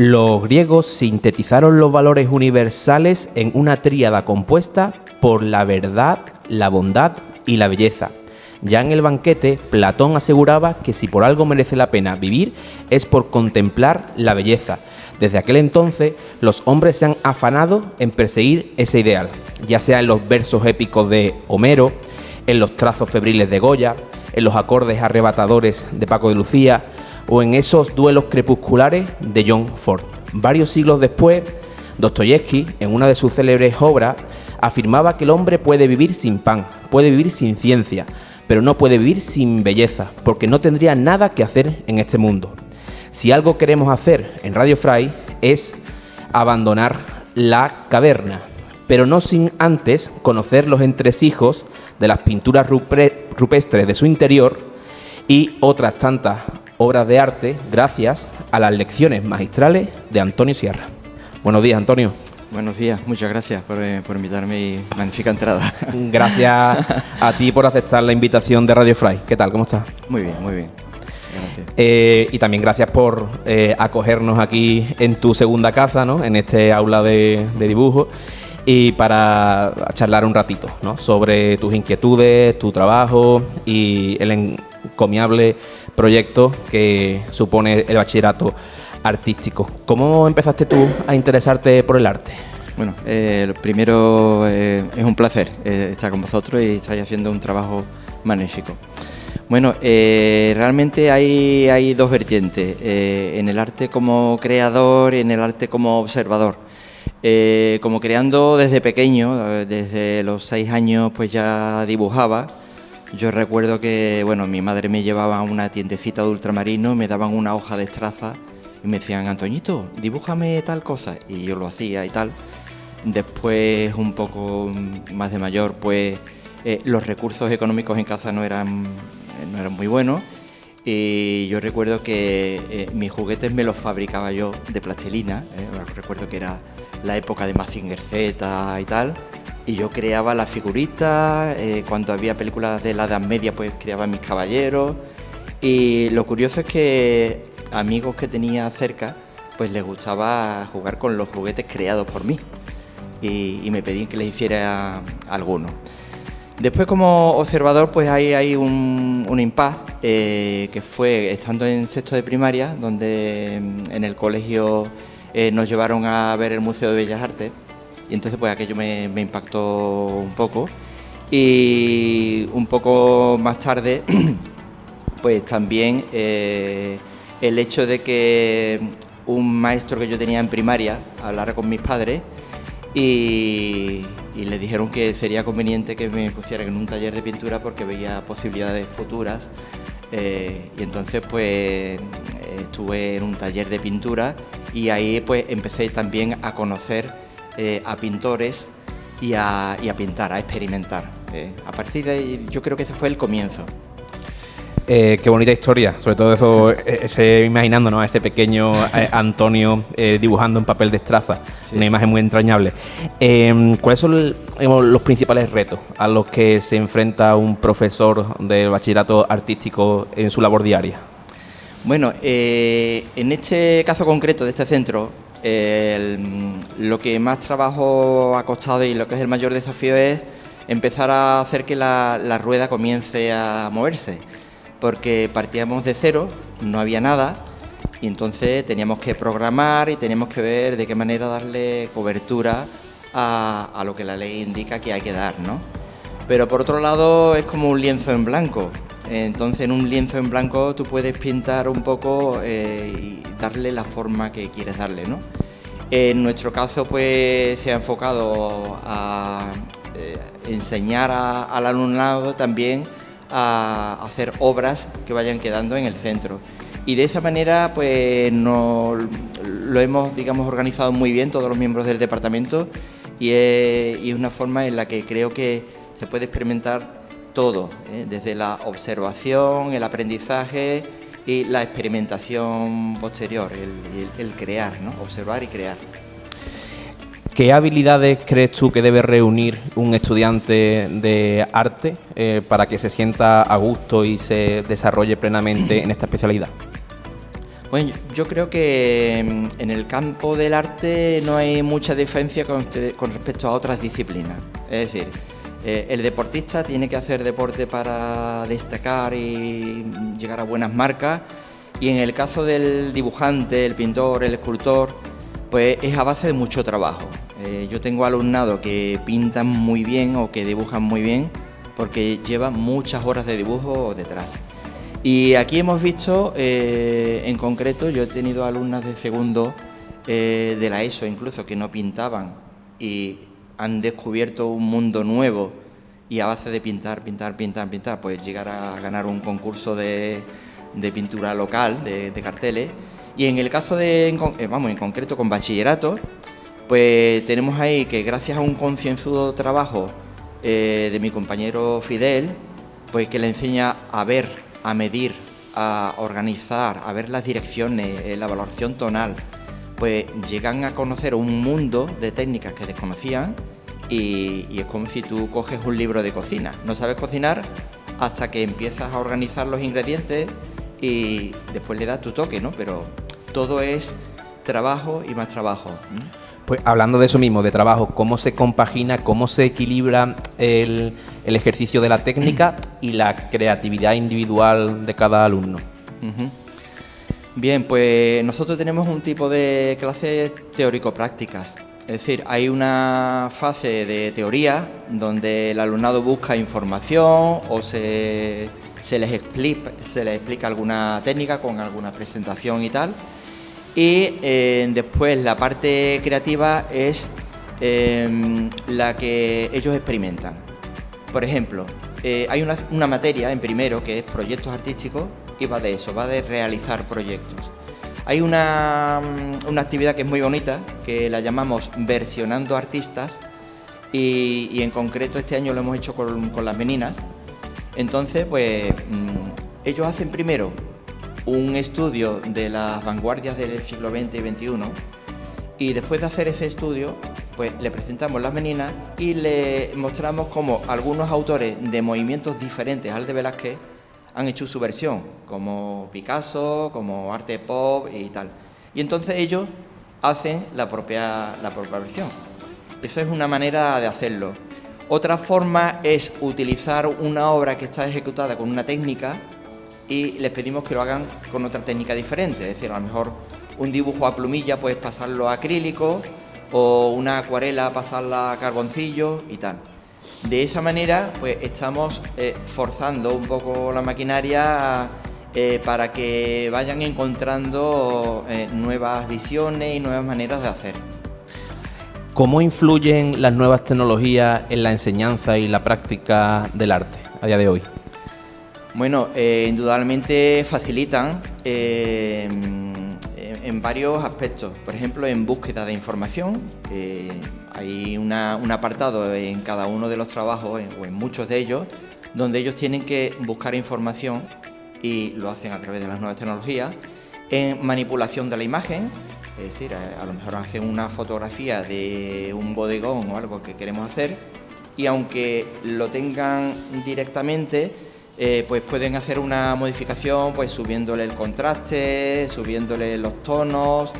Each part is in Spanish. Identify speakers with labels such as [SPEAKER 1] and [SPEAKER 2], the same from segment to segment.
[SPEAKER 1] Los griegos sintetizaron los valores universales en una tríada compuesta por la verdad, la bondad y la belleza. Ya en el banquete, Platón aseguraba que si por algo merece la pena vivir es por contemplar la belleza. Desde aquel entonces, los hombres se han afanado en perseguir ese ideal, ya sea en los versos épicos de Homero, en los trazos febriles de Goya, en los acordes arrebatadores de Paco de Lucía o en esos duelos crepusculares de John Ford. Varios siglos después, Dostoyevsky, en una de sus célebres obras, afirmaba que el hombre puede vivir sin pan, puede vivir sin ciencia, pero no puede vivir sin belleza, porque no tendría nada que hacer en este mundo. Si algo queremos hacer en Radio Fray es abandonar la caverna, pero no sin antes conocer los entresijos de las pinturas rupestres de su interior y otras tantas obras de arte gracias a las lecciones magistrales de Antonio Sierra. Buenos días, Antonio.
[SPEAKER 2] Buenos días, muchas gracias por invitarme y magnífica entrada.
[SPEAKER 1] Gracias a ti por aceptar la invitación de Radio Fray. ¿Qué tal? ¿Cómo estás?
[SPEAKER 2] Muy bien, muy bien. Gracias.
[SPEAKER 1] Y también gracias por acogernos aquí en tu segunda casa, ¿no? En este aula de dibujo, y para charlar un ratito, ¿no? Sobre tus inquietudes, tu trabajo y el encomiable proyecto que supone el bachillerato artístico. ¿Cómo empezaste tú a interesarte por el arte?
[SPEAKER 2] Bueno, lo primero es un placer estar con vosotros y estáis haciendo un trabajo magnífico. Bueno, realmente hay dos vertientes, en el arte como creador y en el arte como observador. Como creando desde pequeño, desde los 6 años pues ya dibujaba. Yo recuerdo que bueno, mi madre me llevaba a una tiendecita de ultramarinos, me daban una hoja de estraza y me decían, Antoñito, dibújame tal cosa, y yo lo hacía y tal. Después, un poco más de mayor, pues los recursos económicos en casa no eran muy buenos, y yo recuerdo que mis juguetes me los fabricaba yo de plastilina. Recuerdo que era la época de Mazinger Z y tal, y yo creaba las figuritas. Cuando había películas de la Edad Media, pues creaba mis caballeros. Y lo curioso es que amigos que tenía cerca, pues les gustaba jugar con los juguetes creados por mí, y me pedían que les hiciera algunos. Después, como observador, pues hay un impasse que fue estando en sexto de primaria, donde en el colegio nos llevaron a ver el Museo de Bellas Artes, y entonces pues aquello me impactó un poco. Y un poco más tarde pues también el hecho de que un maestro que yo tenía en primaria hablara con mis padres y le dijeron que sería conveniente que me pusieran en un taller de pintura porque veía posibilidades futuras, y entonces pues estuve en un taller de pintura y ahí pues empecé también a conocer a pintores y a pintar, a experimentar. A partir de ahí yo creo que ese fue el comienzo.
[SPEAKER 1] Qué bonita historia, sobre todo eso, imaginando, ¿no?, a este pequeño Antonio dibujando en papel de estraza, sí. Una imagen muy entrañable. ¿Cuáles son los principales retos a los que se enfrenta un profesor del bachillerato artístico en su labor diaria?
[SPEAKER 2] Bueno, en este caso concreto de este centro, lo que más trabajo ha costado y lo que es el mayor desafío es empezar a hacer que la rueda comience a moverse. Porque partíamos de cero, no había nada, y entonces teníamos que programar y teníamos que ver de qué manera darle cobertura a lo que la ley indica que hay que dar, ¿no? Pero por otro lado es como un lienzo en blanco. Entonces en un lienzo en blanco tú puedes pintar un poco y darle la forma que quieres darle, ¿no? En nuestro caso pues se ha enfocado a enseñar al alumnado también a hacer obras que vayan quedando en el centro, y de esa manera pues lo hemos, digamos, organizado muy bien todos los miembros del departamento, y es una forma en la que creo que se puede experimentar todo, desde la observación, el aprendizaje y la experimentación posterior, el crear, ¿no? Observar y crear.
[SPEAKER 1] ¿Qué habilidades crees tú que debe reunir un estudiante de arte para que se sienta a gusto y se desarrolle plenamente en esta especialidad?
[SPEAKER 2] Bueno, yo creo que en el campo del arte no hay mucha diferencia con respecto a otras disciplinas. Es decir, el deportista tiene que hacer deporte para destacar y llegar a buenas marcas, y en el caso del dibujante, el pintor, el escultor, pues es a base de mucho trabajo. Yo tengo alumnado que pintan muy bien o que dibujan muy bien porque llevan muchas horas de dibujo detrás. Y aquí hemos visto, en concreto, yo he tenido alumnas de segundo, de la ESO incluso, que no pintaban y han descubierto un mundo nuevo, y a base de pintar, pues llegar a ganar un concurso de pintura local, de carteles. Y en el caso en concreto con bachillerato, pues tenemos ahí que gracias a un concienzudo trabajo de mi compañero Fidel, pues que le enseña a ver, a medir, a organizar, a ver las direcciones, la valoración tonal, pues llegan a conocer un mundo de técnicas que desconocían, y es como si tú coges un libro de cocina. No sabes cocinar hasta que empiezas a organizar los ingredientes y después le das tu toque, ¿no? Pero todo es trabajo y más trabajo.
[SPEAKER 1] Pues hablando de eso mismo, de trabajo, ¿cómo se compagina, cómo se equilibra el ejercicio de la técnica y la creatividad individual de cada alumno?
[SPEAKER 2] Bien, pues nosotros tenemos un tipo de clases teórico-prácticas. Es decir, hay una fase de teoría donde el alumnado busca información o se les explica alguna técnica con alguna presentación y tal. Y después la parte creativa es la que ellos experimentan. Por ejemplo, hay una materia en primero que es proyectos artísticos, y va de eso, va de realizar proyectos. Hay una actividad que es muy bonita, que la llamamos Versionando Artistas, y en concreto este año lo hemos hecho con las meninas. Entonces, pues ellos hacen primero un estudio de las vanguardias del siglo XX y XXI, y después de hacer ese estudio, pues le presentamos las meninas y le mostramos cómo algunos autores de movimientos diferentes al de Velázquez han hecho su versión, como Picasso, como arte pop y tal. Y entonces ellos hacen la propia versión. Eso es una manera de hacerlo. Otra forma es utilizar una obra que está ejecutada con una técnica y les pedimos que lo hagan con otra técnica diferente. Es decir, a lo mejor un dibujo a plumilla puedes pasarlo a acrílico, o una acuarela pasarla a carboncillo y tal. De esa manera, pues estamos forzando un poco la maquinaria para que vayan encontrando nuevas visiones y nuevas maneras de hacer.
[SPEAKER 1] ¿Cómo influyen las nuevas tecnologías en la enseñanza y la práctica del arte a día de hoy?
[SPEAKER 2] Bueno, indudablemente facilitan en varios aspectos. Por ejemplo, en búsqueda de información, hay un apartado en cada uno de los trabajos, o en muchos de ellos, donde ellos tienen que buscar información, y lo hacen a través de las nuevas tecnologías. En manipulación de la imagen, es decir, a lo mejor hacen una fotografía de un bodegón o algo que queremos hacer, y aunque lo tengan directamente, pues pueden hacer una modificación, pues subiéndole el contraste, subiéndole los tonos,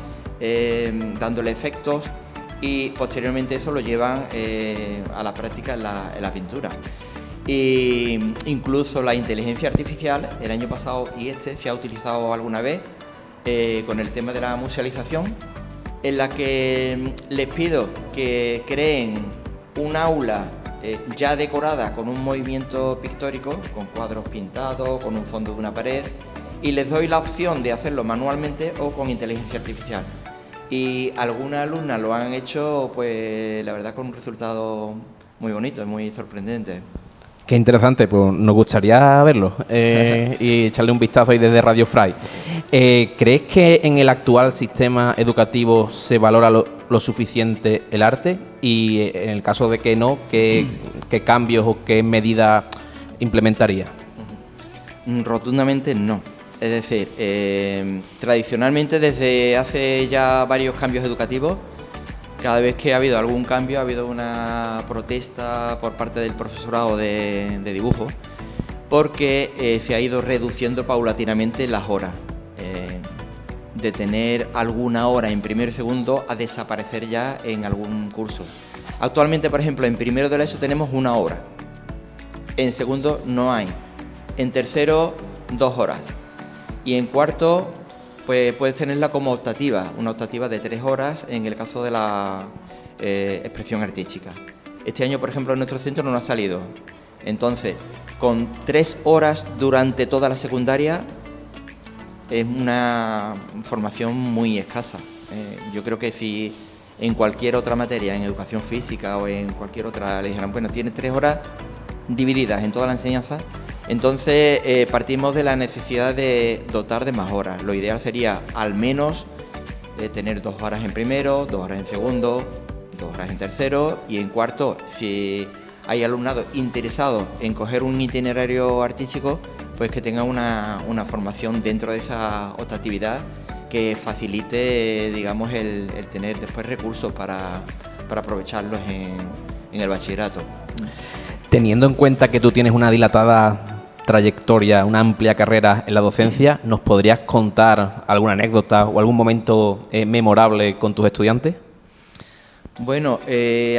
[SPEAKER 2] dándole efectos, y posteriormente eso lo llevan a la práctica en la pintura. Y incluso la inteligencia artificial, el año pasado y se ha utilizado alguna vez con el tema de la musealización, en la que les pido que creen un aula ya decorada con un movimiento pictórico, con cuadros pintados, con un fondo de una pared, y les doy la opción de hacerlo manualmente o con inteligencia artificial. Y algunas alumnas lo han hecho, pues la verdad, con un resultado muy bonito, muy sorprendente.
[SPEAKER 1] Qué interesante, pues nos gustaría verlo y echarle un vistazo ahí desde Radio Fray. ¿Crees que en el actual sistema educativo se valora lo suficiente el arte? Y en el caso de que no, ¿qué cambios o qué medidas implementaría?
[SPEAKER 2] Rotundamente no. Es decir, tradicionalmente, desde hace ya varios cambios educativos, cada vez que ha habido algún cambio, ha habido una protesta por parte del profesorado de dibujo, porque se ha ido reduciendo paulatinamente las horas. de tener alguna hora en primero y segundo a desaparecer ya en algún curso. Actualmente, por ejemplo, en primero de la ESO tenemos 1 hora, en segundo no hay, en tercero 2 horas y en cuarto pues puedes tenerla como optativa, una optativa de 3 horas en el caso de la expresión artística. Este año, por ejemplo, en nuestro centro no nos ha salido, entonces con 3 horas durante toda la secundaria es una formación muy escasa. Yo creo que si en cualquier otra materia, en educación física o en cualquier otra, le dijeran, bueno, tiene 3 horas divididas en toda la enseñanza, entonces partimos de la necesidad de dotar de más horas. Lo ideal sería al menos tener 2 horas en primero, 2 horas en segundo, 2 horas en tercero y en cuarto, si hay alumnado interesado en coger un itinerario artístico, pues que tenga una formación dentro de esa optatividad que facilite, digamos, el tener después recursos para aprovecharlos en el bachillerato.
[SPEAKER 1] Teniendo en cuenta que tú tienes una dilatada trayectoria, una amplia carrera en la docencia, ¿nos podrías contar alguna anécdota o algún momento memorable con tus estudiantes?
[SPEAKER 2] Bueno,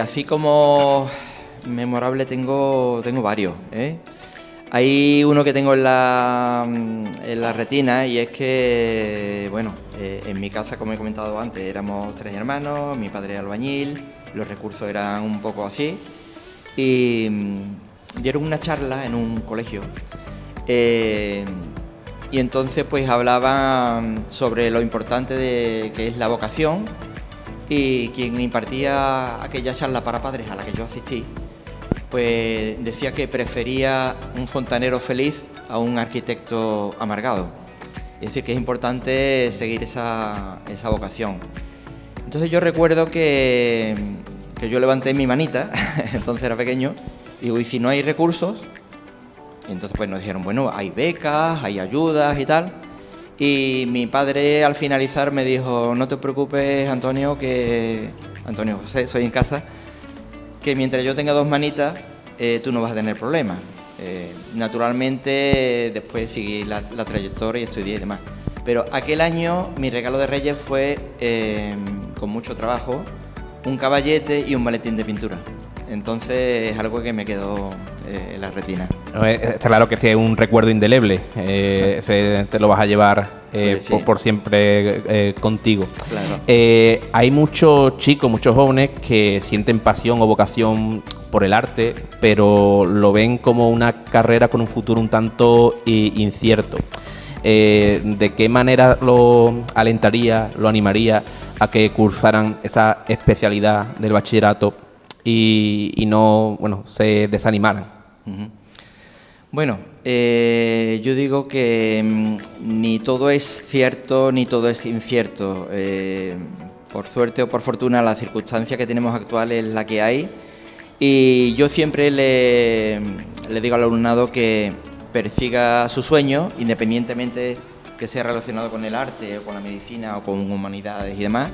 [SPEAKER 2] así como memorable tengo varios, ¿eh? Hay uno que tengo en la retina y es que, bueno, en mi casa, como he comentado antes, éramos 3 hermanos, mi padre era albañil, los recursos eran un poco así y dieron una charla en un colegio y entonces pues hablaban sobre lo importante de que es la vocación y quien impartía aquella charla para padres a la que yo asistí pues decía que prefería un fontanero feliz a un arquitecto amargado. Es decir, que es importante seguir esa vocación. Entonces yo recuerdo que yo levanté mi manita, entonces era pequeño, y digo, ¿y si no hay recursos? Y entonces pues nos dijeron, bueno, hay becas, hay ayudas y tal. Y mi padre al finalizar me dijo, no te preocupes, Antonio José, soy en casa, que mientras yo tenga 2 manitas, tú no vas a tener problemas. Naturalmente, después seguí la trayectoria y estudié y demás. Pero aquel año mi regalo de Reyes fue, con mucho trabajo, un caballete y un maletín de pintura. Entonces es algo que me quedó en la retina.
[SPEAKER 1] Está claro que es un recuerdo indeleble, te lo vas a llevar
[SPEAKER 2] Pues sí.
[SPEAKER 1] por siempre contigo.
[SPEAKER 2] Claro.
[SPEAKER 1] Hay muchos chicos, muchos jóvenes que sienten pasión o vocación por el arte, pero lo ven como una carrera con un futuro un tanto incierto. ¿De qué manera lo alentaría, lo animaría a que cursaran esa especialidad del bachillerato y no, bueno, se desanimaran?
[SPEAKER 2] Uh-huh. Bueno, yo digo que ni todo es cierto ni todo es incierto. Por suerte o por fortuna, la circunstancia que tenemos actual es la que hay. Y yo siempre le digo al alumnado que persiga su sueño, independientemente que sea relacionado con el arte o con la medicina o con humanidades y demás,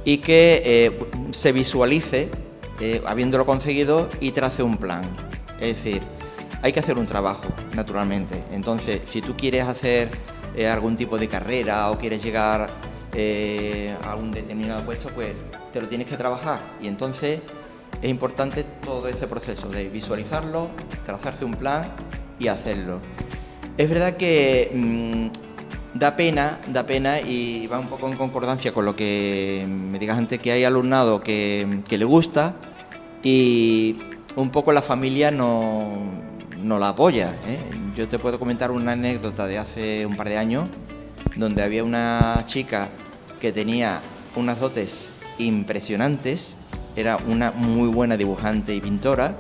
[SPEAKER 2] y que se visualice habiéndolo conseguido y trace un plan. Es decir, hay que hacer un trabajo, naturalmente. Entonces, si tú quieres hacer algún tipo de carrera o quieres llegar a un determinado puesto, pues te lo tienes que trabajar. Y entonces es importante todo ese proceso de visualizarlo, trazarse un plan y hacerlo. Es verdad que da pena y va un poco en concordancia con lo que me digas antes, que hay alumnado que le gusta y un poco la familia no la apoya, ¿eh? Yo te puedo comentar una anécdota de hace un par de años donde había una chica que tenía unas dotes impresionantes, era una muy buena dibujante y pintora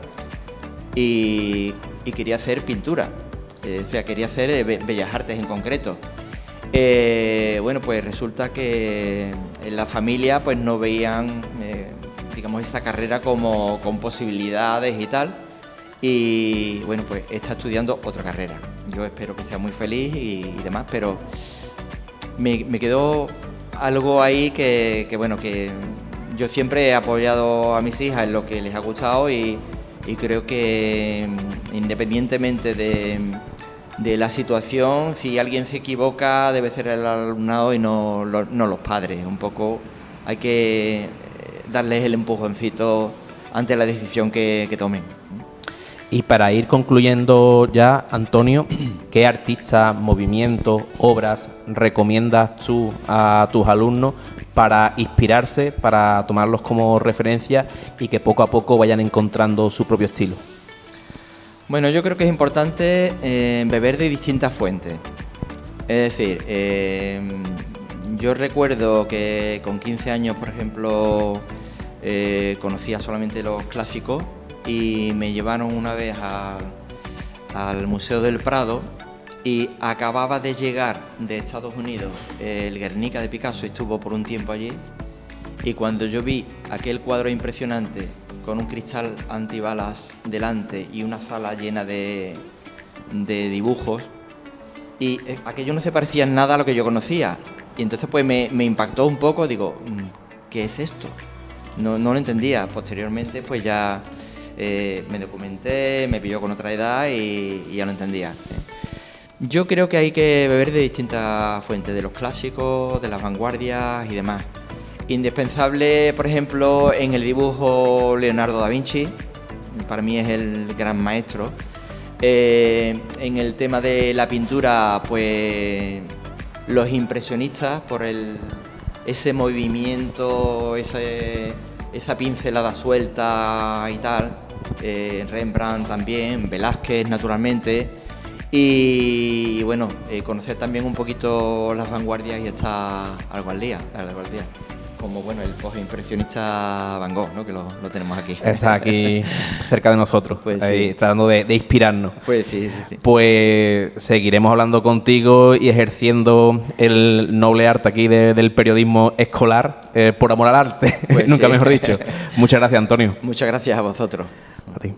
[SPEAKER 2] y quería hacer pintura, o sea, quería hacer bellas artes en concreto. Bueno, pues resulta que en la familia pues no veían, digamos, esta carrera como con posibilidades y tal. Y bueno, pues está estudiando otra carrera. Yo espero que sea muy feliz y demás, pero me quedó algo ahí que bueno, que yo siempre he apoyado a mis hijas en lo que les ha gustado y creo que independientemente de de la situación. Si alguien se equivoca, debe ser el alumnado y no los padres. Un poco hay que darles el empujoncito ante la decisión que tomen.
[SPEAKER 1] Y para ir concluyendo ya, Antonio, ¿qué artistas, movimientos, obras recomiendas tú a tus alumnos para inspirarse, para tomarlos como referencia y que poco a poco vayan encontrando su propio estilo?
[SPEAKER 2] Bueno, yo creo que es importante beber de distintas fuentes. Es decir, yo recuerdo que con 15 años, por ejemplo, conocía solamente los clásicos y me llevaron una vez al Museo del Prado y acababa de llegar de Estados Unidos el Guernica de Picasso, estuvo por un tiempo allí, y cuando yo vi aquel cuadro impresionante con un cristal antibalas delante y una sala llena de dibujos, y aquello no se parecía en nada a lo que yo conocía, y entonces pues me impactó un poco. Digo, ¿qué es esto? No lo entendía. Posteriormente pues ya me documenté, me pilló con otra edad y ya lo entendía. Yo creo que hay que beber de distintas fuentes, de los clásicos, de las vanguardias y demás. Indispensable, por ejemplo, en el dibujo, Leonardo da Vinci, para mí es el gran maestro. En el tema de la pintura, pues los impresionistas, por ese movimiento, esa pincelada suelta y tal. Rembrandt también, Velázquez naturalmente. Y bueno, conocer también un poquito las vanguardias y estar algo al día. Como bueno, el postimpresionista Van Gogh, ¿no? Que lo tenemos aquí.
[SPEAKER 1] Está aquí cerca de nosotros,
[SPEAKER 2] pues
[SPEAKER 1] ahí,
[SPEAKER 2] sí,
[SPEAKER 1] tratando de inspirarnos.
[SPEAKER 2] Pues sí.
[SPEAKER 1] Pues seguiremos hablando contigo y ejerciendo el noble arte aquí del periodismo escolar, por amor al arte,
[SPEAKER 2] Pues
[SPEAKER 1] nunca
[SPEAKER 2] sí.
[SPEAKER 1] mejor dicho. Muchas gracias, Antonio.
[SPEAKER 2] Muchas gracias a vosotros.
[SPEAKER 1] A ti.